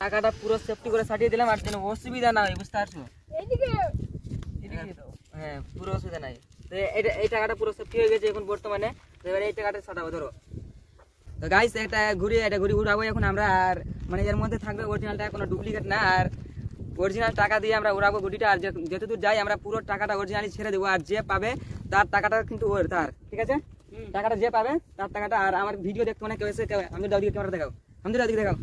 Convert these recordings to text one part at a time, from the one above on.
টাকাটা পুরো সেফটি করে সাটিয়ে দিলাম, আর যেন অসুবিধা না হয়, বুঝতে পারছো? হ্যাঁ, পুরো অসুবিধা নাই। তো এই টাকাটা পুরো সেফটি হয়ে গেছে এখন বর্তমানে। তো এবারে এই টাকাটা সাটাবো, ধরো। তো গাইস এটা ঘুরি উড়াবো এখন আমরা। আর মানে এর মধ্যে থাকবে অরিজিনালটা, কোনো ডুপ্লিকেট না। আর অরিজিনাল টাকা দিয়ে আমরা উড়াবো গুটিটা। আর যতদূর যাই আমরা পুরো টাকাটা অরিজিনালি ছেড়ে দেবো। আর যে পাবে তার টাকাটা কিন্তু ওর, তার, ঠিক আছে? টাকাটা যে পাবে তার টাকাটা। আর আমার ভিডিও দেখতে মানে কেউ এসে আমি দাদিকে ক্যামেরা দেখাও, আমি দাদিকে দেখাও।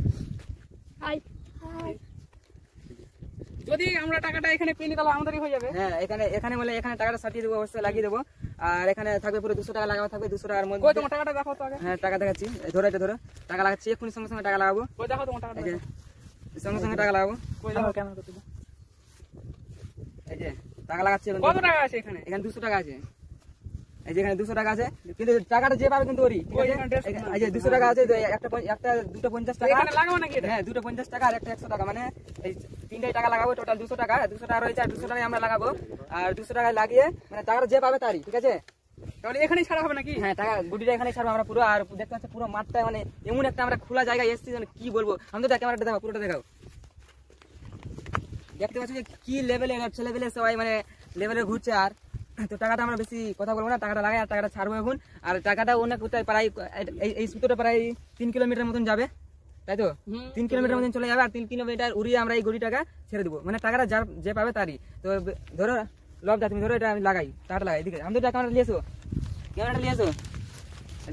যদি আমরা টাকাটা এখানে পেয়ে নিই তাহলে আমাদেরই হয়ে যাবে। হ্যাঁ, এখানে বলে এখানে টাকাটা সাটিয়ে দেবো, অবশ্যই লাগিয়ে দেবো। আর এখানে থাকবে পুরো 200 টাকা লাগানো থাকবে, 200 টাকার মধ্যে। কই তোমার টাকাটা দেখো তো আগে। হ্যাঁ, টাকা দেখাচ্ছি, ধরো এটা ধরো, টাকা লাগাচ্ছি এক্ষুনি, সঙ্গে সঙ্গে টাকা লাগাবো। কই দেখো তোমার টাকাটা, সঙ্গে সঙ্গে টাকা লাগাবো। কই দেখো ক্যামেরা করতে দাও। এই যে টাকা লাগাচ্ছি। কত টাকা আছে এখানে? এখানে 200 টাকা আছে। এই যে এখানে 200 টাকা আছে, কিন্তু টাকাটা যে পাবে কিন্তু ওরই, ঠিক আছে? এই যে 200 টাকা আছে, একটা দুটো 50 টাকা এখানে লাগাবো নাকি এটা? হ্যাঁ, দুটো 50 টাকা আর একটা 100 টাকা, মানে এই তিনটাই টাকা লাগাবো। টোটাল 200 টাকা রয়েছে। আর 200 টাকায় আমরা লাগাবো। আর 200 টাকায় লাগিয়ে মানে টাকাটা যে পাবে তারই, ঠিক আছে? তাহলে এখানেই ছাড়া হবে নাকি? হ্যাঁ, টাকা গুটিটা এখানে ছাড়বো আমরা পুরো। আর দেখতে পাচ্ছি পুরো মাঠটা, মানে এমন একটা আমরা খোলা জায়গায় এসেছি, মানে কি বলবো। আমি তো ক্যামেরাটা দেখাও, পুরোটা দেখাও। দেখতে পাচ্ছি যে কি লেভেলে ছেলেবেলে সবাই মানে লেভেলে ঘুরছে। আর তো টাকাটা আমরা বেশি কথা বলবো না, টাকাটা লাগাই আর টাকাটা ছাড়বো এখন। আর টাকাটা অনেক কোথায় প্রায় এই সুতোটা প্রায় 3 কিলোমিটার মতন যাবে, তাই তো? 3 কিলোমিটার মতন চলে যাবে। আর 3 কিলোমিটার উড়িয়ে আমরা এই গড়ি টাকা ছেড়ে দেবো, মানে টাকাটা যে পাবে তারই। তো ধরো লবদা, তুমি ধরো এটা আমি লাগাই, টাকাটা লাগাই। এদিকে আমি তো ক্যামেরাটা নিয়ে এসো, ক্যামেরাটা নিয়ে এসো।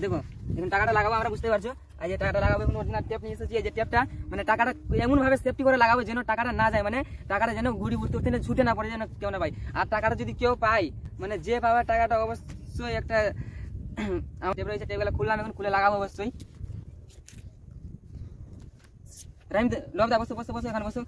দেখো এখন টাকাটা লাগাবো আমরা, বুঝতে পারছো? আর যে টাকাটা লাগাবো এখন অরিজিনাল টেপ নিয়ে এসেছি। এই যে টেপটা মানে টাকাটা এমন ভাবে সেফটি করে লাগাবো যেন টাকাটা না যায়, মানে টাকাটা যেন ঘুরি উঠতে উঠতে ছুটে না পড়ে, যেন কেউ না পাই। আর টাকাটা যদি কেউ পায়, মানে যে পাবে টাকাটা অবশ্যই একটা আমার টেপ রয়েছে, টেপগুলো খুললাম এখন, খুলে লাগাবো অবশ্যই। লবদা বসো বসো বসো, এখানে বসো।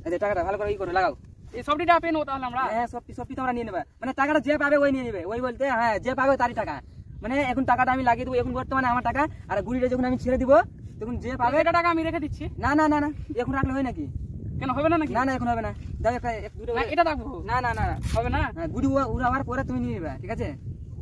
এই যে টাকাটা ভালো করে করে লাগাও। এই সবটিটা পেয়ে নেবো তাহলে আমরা? হ্যাঁ, সবটি তোমরা নিয়ে নেবে, মানে টাকাটা যে পাবে ওই নিয়ে নেবে। ওই বলতে হ্যাঁ, যে পাবে তারই টাকা। মানে এখন টাকাটা আমি লাগিয়ে দেবো এখন বর্তমানে আমার টাকা। আর গুড়িটা যখন আমি ছেড়ে দিব তখন যে পাবে এটা টাকা আমি রেখে দিচ্ছি। না না না না, এখন রাখলে হয় নাকি? কেন হবে না নাকি? না না, এখন হবে না। দাও দুটো। এটা রাখবো? না না না, হবে না। গুড়ি উড়াবার পরে তুমি নিয়ে নেবে, ঠিক আছে?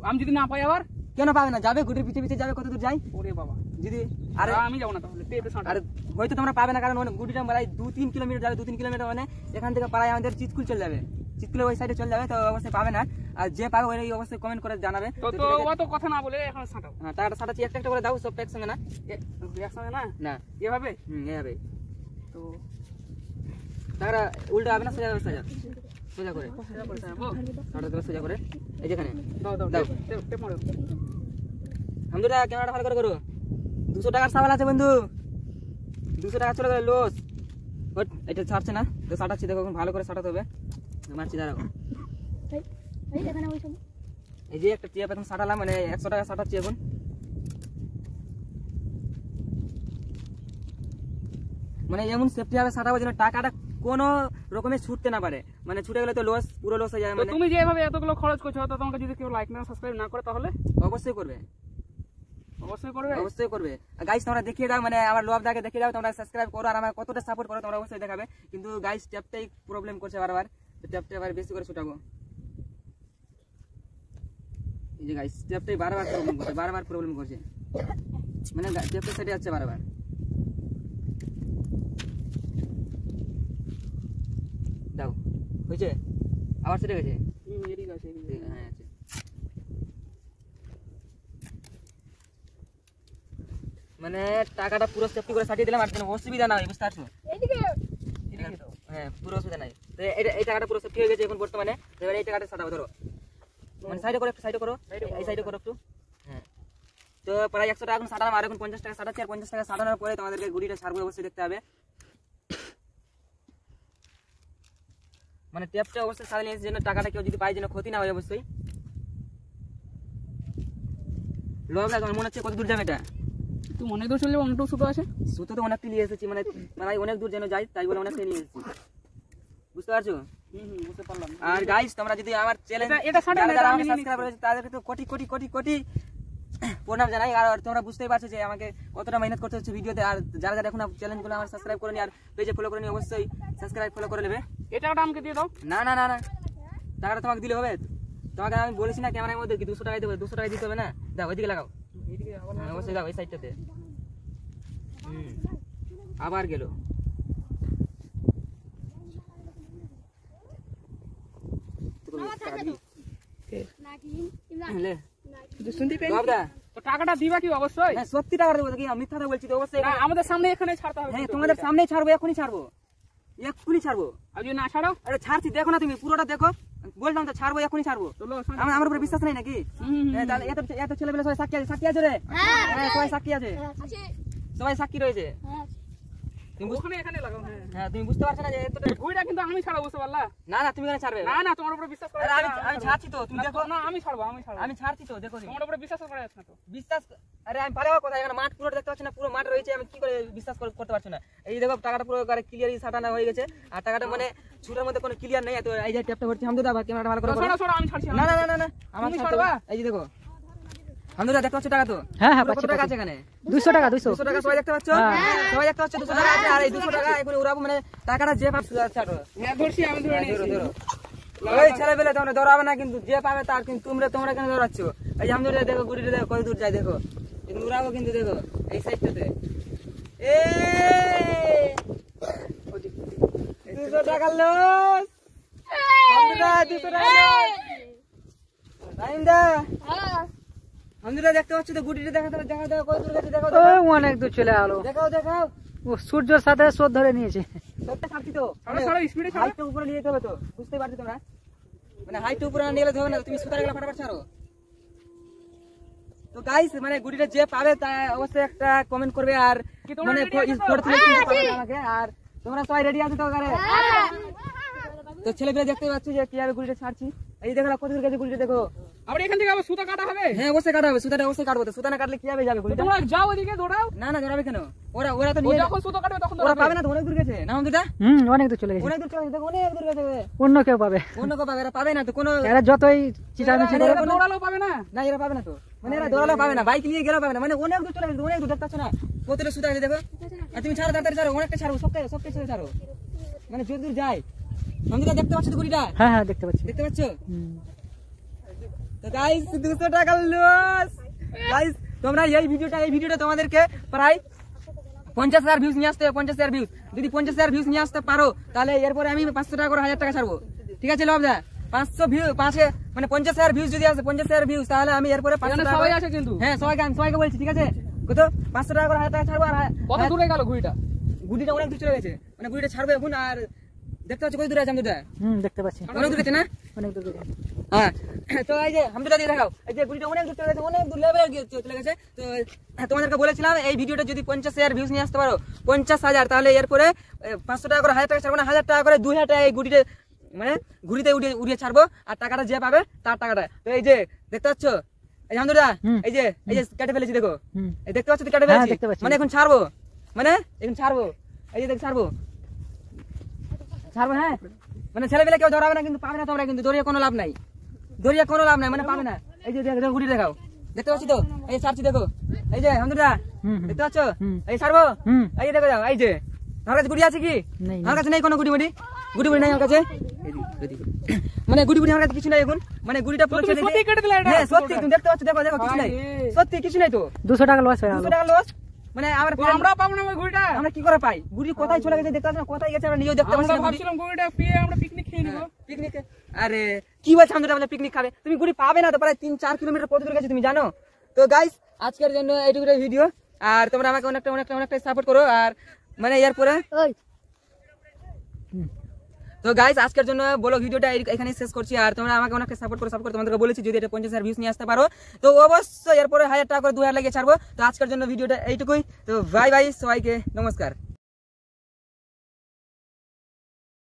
আমি যদি না পাই আবার? কেন পাবে না, যাবে গুড়ির পিছে পিছে যাবে, কত দূর যাই। ওরে বাবা, যদি আর আমি যাবো না তাহলে। আর হয়তো তোমরা পাবে না, কারণ গুড়িটা প্রায় 2-3 কিলোমিটার যাবে। 2-3 কিলোমিটার মানে এখান থেকে প্রায় আমাদের চিতকুল চলে যাবে, চিতকুলে ওই সাইডে চলে যাবে। তো অবশ্যই পাবে না। আর যে পাবে ওই অবশ্যই কমেন্ট করে জানাবে। তো অত কথা না বলে এখন ছাটাও। হ্যাঁ, টাকাটা সাটাচ্ছি, একটা একটা করে দাও, সব একসঙ্গে না। একসঙ্গে না না, এভাবে? এভাবে। তো টাকাটা উল্টা হবে না, সোজা সোজা সোজা করে সোজা করে। এই যেখানে দাও দাও দাও। টেপ মারো। হামদুরা ক্যামেরাটা ভালো করে করো। 200 টাকার সাবাল আছে বন্ধু, 200 টাকা চলে গেল লস। এটা ছাড়ছে না তো, সাটাচ্ছি, দেখো ভালো করে সাটাতে হবে। মারছি, দাঁড়াও। এই যে একটা টিয়া এখন সাটালাম, মানে 100 টাকা সাটাচ্ছি এখন। মানে এমন সেফটি ভাবে সাটাবো যেন টাকাটা কোনো রকমে ছুটতে না পারে, মানে ছুটে গেলে তো লস, পুরো লস হয়ে যায়। মানে তুমি যে এভাবে এতগুলো খরচ করছো, তো তোমাকে যদি কেউ লাইক না সাবস্ক্রাইব না করে তাহলে? অবশ্যই করবে, অবশ্যই করবে, অবশ্যই করবে। গাইস তোমরা দেখিয়ে দাও, মানে আমার লবদাকে দেখিয়ে দাও, তোমরা সাবস্ক্রাইব করো। আর আমার কতটা সাপোর্ট করো তোমরা অবশ্যই দেখাবে। কিন্তু গাইস ট্যাপটাই প্রবলেম করছে বারবার, তো ট্যাপটা এবার বেশি করে ছুটাবো। এই যে গাইস ট্যাপটাই বারবার প্রবলেম করছে, মানে ট্যাপটা সেটে যাচ্ছে বারবার। দাও, হয়েছে? আবার সেটে গেছে? এদিকে আছে, হ্যাঁ আছে। মানে টাকাটা পুরো সেফটি করে সাটিয়ে দিলাম, আর কোনো অসুবিধা না হয়, বুঝতে পারছো? হ্যাঁ, পুরো অসুবিধা নাই। তো এই টাকাটা পুরো সেফটি হয়ে গেছে এখন বর্তমানে। এবার এই টাকাটা সাটাবো, ধরো মানে সাইডে করো, একটু সাইডে করো, এই সাইডে করো একটু। হ্যাঁ, তো প্রায় 100 টাকা এখন সাটালাম, আর এখন 50 টাকা সাটাচ্ছি। আর 50 টাকা সাটানোর পরে তোমাদেরকে গুড়িটা ছাড়বো, অবশ্যই দেখতে হবে। মানে ট্যাপটা অবশ্যই সারিয়ে নিয়েছে, যেন টাকাটা কেউ যদি পায় যেন ক্ষতি না হয় অবশ্যই। লোক তোমার মনে হচ্ছে কত দূর যাবে এটা? তুমি অনেক দূর চলে যাবো, অনেক সুতো আছে। সুতো তো অনেকটা নিয়ে এসেছি, মানে অনেক দূর যেন যাই, তাই বলে অনেকটা নিয়ে এসেছি, বুঝতে পারছো? বুঝতে পারলাম। আর গাইস তোমরা যদি আমার চ্যানেল সাবস্ক্রাইব করেছো তাদেরকে তো কোটি কোটি কোটি কোটি প্রণাম জানাই। আর তোমরা বুঝতেই পারছো যে আমাকে কতটা মেহনত করতে হচ্ছে ভিডিওতে। আর যারা যারা এখন চ্যানেলগুলো আমার সাবস্ক্রাইব করেনি আর পেজে ফলো করেনি, অবশ্যই সাবস্ক্রাইব ফলো করে নেবে। এটা আমাকে দিয়ে দাও। না না না না, টাকাটা তোমাকে দিলে হবে? তোমাকে আমি বলেছি না ক্যামেরার মধ্যে কি 200 টাকা দেবে, 200 টাকা দিতে হবে না? দাও, ওইদিকে লাগাও, অবশ্যই দাও, এই সাইডটাতে। আবার গেল, টাকা দিবি লে তুই শুনতে পেলি বাবদা তো টাকাটা দিবা কি অবশ্যই হ্যাঁ সত্যি টাকা দেবো কি আমি মিথ্যা কথা বলছি তো অবশ্যই না আমাদের সামনে এখানে ছাড়তে হবে হ্যাঁ তোমাদের সামনেই ছাড়বো এখনই ছাড়বো আর যদি না ছাড়ো আরে ছাড়ছি দেখো না তুমি পুরোটা দেখো বললাম তো ছাড়বো এখনই ছাড়বো চলো আমার উপরে বিশ্বাস নেই নাকি তাহলে এত ছেলেবেলা সবাই সাক্ষী আছে রে হ্যাঁ সবাই সাক্ষী আছে সবাই সাক্ষী রয়েছে তুমি ওখানে এখানে লাগাও হ্যাঁ হ্যাঁ তুমি বুঝতে পারছো না যে এতটা ঘুড়িটা কিন্তু আমি ছাড়বো বুঝতে পারলা না না তুমি কেন ছাড়বে না না তোমার উপরে বিশ্বাস করে আরে আমি ছাড়ছি তো তুমি দেখো না আমি ছাড়বো আমি ছাড়ছি তো দেখো তুমি তোমার উপরে বিশ্বাস করে যাচ্ছে না তো বিশ্বাস আরে আমি ভালো কথা এখানে মাঠ পুরো দেখতে পাচ্ছি না পুরো মাঠ রয়েছে আমি কি করে বিশ্বাস করতে পারছি না এই দেখো টাকাটা পুরো ক্লিয়ারই সাটানো হয়ে গেছে আর টাকাটা মানে ছুটার মধ্যে কোনো ক্লিয়ার নেই তো এই যে ট্যাপটা ভরছি হামদুদা ক্যামেরাটা ভালো করে সরো সরো আমি ছাড়ছি না না না না আমার তুমি ছাড়বা ছাড়বা? এই যে দেখো হামদুদা দেখতে পাচ্ছ টাকা তো হ্যাঁ হ্যাঁ কত পাচ্ছি টাকা আছে এখানে 200 টাকা 200 200 টাকা সবাই দেখতে পাচ্ছ সবাই দেখতে পাচ্ছ 200 টাকা আছে আর এই 200 টাকা এখন উড়াবো মানে টাকাটা যে পাবে ছাড়ো হ্যাঁ ধরছি আমি ধরে নিয়েছি ধরো ওই ছেলেবেলে তোমরা দৌড়াবে না কিন্তু যে পাবে তার কিন্তু তোমরা কেন দৌড়াচ্ছ এই যে হামদুদা দেখো গুড়িটা দেখো কত দূর যায় দেখো কিন্তু উড়াবো কিন্তু দেখো এই সাইডটাতে এ 200 টাকা লস হামদুদা 200 টাকা লস রাইন্দা হামদুদা দেখতে পাচ্ছ তো গুড়িটা দেখাতে কত দূর গেছে দেখো ওই অনেক দূর চলে গেল দেখাও ও সূর্যের সাথে শোধ ধরে নিয়েছে সবটা ছাড়ছি তো সরো সরো স্পিডে ছাড়ো হাইটটা উপরে নিয়ে যেতে হবে তো বুঝতে পারছো তোমরা মানে হাইটটা উপরে নিয়ে গেলে তো হবে না তুমি সুতার গেলে ফাটাফাট ছাড়ো তো গাইস মানে গুড়িটা যে পাবে তা অবশ্যই একটা কমেন্ট করবে আর কি তোমরা মানে ready আছো তো? ফটো তুলে কিন্তু পাঠাবে আমাকে আর তোমরা সবাই রেডি আছো তো গারে তো ছেলেপেলে দেখতে পাচ্ছি যে কিভাবে গুড়িটা ছাড়ছি এই দেখো না কত দূর গেছে গুড়িটা দেখো আবার এখান থেকে আবার সুতা কাটা হবে হ্যাঁ অবশ্যই কাটা হবে সুতাটা অবশ্যই কাটবো তো সুতা না কাটলে কিভাবে যাবে গুড়িটা তোমরা যাও ওদিকে দৌড়াও না ধরাবে কেন ওরা তো ও নিয়ে যখন সুতা কাটবে তখন ওরা দৌড়াবে পাবে না তো অনেক দূর গেছে না দুটা অনেক দূর চলে গেছে অনেক দূর চলে গেছে অনেক দূর গেছে অন্য কেউ পাবে অন্য কেউ পাবে এরা পাবে না তো কোনো এরা যতই চিটামিচি করে এরা দৌড়ালেও পাবে না না এরা পাবে না তো মানে এরা দৌড়ালেও পাবে না বাইক নিয়ে গেলেও পাবে না মানে অনেক দূর চলে গেছে অনেক দূর দেখতে পাচ্ছ না কতটা সুতা আছে দেখো আর তুমি ছাড়ো তাড়াতাড়ি ছাড়ো অনেকটা ছাড়ো সবটাই ছেড়ে ছাড়ো মানে যত দূর যায় আমি তো দেখতে পাচ্ছি তো গুড়িটা হ্যাঁ হ্যাঁ দেখতে পাচ্ছি দেখতে পাচ্ছ তো গাইস 200 টাকা লস গাইস তোমরা এই ভিডিওটা তোমাদেরকে প্রায় 50,000 ভিউজ নিয়ে আসতে হবে 50,000 ভিউজ যদি 50,000 ভিউজ নিয়ে আসতে পারো তাহলে এরপরে আমি 500 টাকা করে 1000 টাকা ছাড়বো ঠিক আছে লবদা 500 ভিউ মানে 50,000 ভিউজ যদি আসে 50,000 ভিউজ তাহলে আমি এরপরে 500 টাকা সবাই আছে কিন্তু হ্যাঁ সবাইকে বলছি ঠিক আছে কত 500 টাকা করে 1000 টাকা ছাড়বো আর কত দূরে গেল ঘুড়িটা গুড়িটা অনেক দূর চলে গেছে মানে গুড়িটা ছাড়বো এখন আর দেখতে পাচ্ছ কত দূরে আছে আমদুদা দেখতে পাচ্ছি অনেক দূর গেছে না অনেক দূর গেছে হ্যাঁ তো এই যে হামদুদা দিয়ে দেখাও এই যে গুড়িটা অনেক দূর চলে গেছে অনেক দূর লেভেলে চলে গেছে তো তোমাদেরকে বলেছিলাম এই ভিডিওটা যদি 50,000 ভিউজ নিয়ে আসতে পারো 50,000 তাহলে এরপরে 500 টাকা করে 1000 টাকা ছাড়বো না 1000 টাকা করে 2000 টাকা এই গুড়িতে মানে ঘুরিতে উড়িয়ে ছাড়বো আর টাকাটা যে পাবে তার টাকাটা তো এই যে দেখতে পাচ্ছ এই যে হামদুদা এই যে কেটে ফেলেছি দেখো এই দেখতে পাচ্ছ তো কেটে হ্যাঁ, ফেলেছি দেখতে পাচ্ছি। মানে এখন ছাড়বো এই যে দেখ ছাড়বো হ্যাঁ মানে ছেলেবেলা কেউ ধরাবে না কিন্তু পাবে না তোমরা কিন্তু দৌড়িয়ে কোনো লাভ নাই মানে পাবে না এই যে দেখো গুড়ি দেখাও দেখতে পাচ্ছি তো এই যে ছাড়ছি দেখো এই যে হামদুদা দেখতে পাচ্ছ এই ছাড়বো এই যে দেখো যাও এই যে আমার কাছে গুড়ি আছে কি নেই, আমার কাছে নেই কোনো গুড়ি নাই আমার কাছে মানে গুড়ি আমার কাছে কিছু নাই এখন মানে গুড়িটা পুরো তুমি সত্যি কেটে দিলে এটা? হ্যাঁ সত্যি তুমি দেখতে পাচ্ছ দেখো কিছু নাই সত্যি কিছু নাই তো 200 টাকা লস হয়ে গেল 200 টাকা লস মানে আমরা পাবো না ওই ঘুড়িটা আমরা কি করে পাই গুড়ি কোথায় চলে গেছে দেখতে পাচ্ছ না কোথায় গেছে আমরা নিজেও দেখতে পাচ্ছি আমরা না গুড়ি। ভাবছিলাম ঘুড়িটা পেয়ে আমরা পিকনিক খেয়ে নিব পিকনিক আরে কি বলছ আমরা বলে পিকনিক খাবে তুমি গুড়ি পাবে না তো প্রায় 3-4 কিলোমিটার কত দূর গেছে তুমি জানো তো গাইস আজকের জন্য এইটুকু ভিডিও আর তোমরা আমাকে অনেকটা সাপোর্ট করো আর মানে এরপরে তো গাইস আজকের জন্য বলো ভিডিওটা এখানে শেষ করছি আর তোমরা আমাকে অনেকটা সাপোর্ট করো তোমাদেরকে বলেছি যদি এটা 50,000 ভিউজ নিয়ে আসতে পারো তো অবশ্যই এরপরে 1000 টাকা করে 2000 লাগিয়ে ছাড়বো তো আজকের জন্য ভিডিওটা এইটুকুই তো বাই সবাইকে নমস্কার।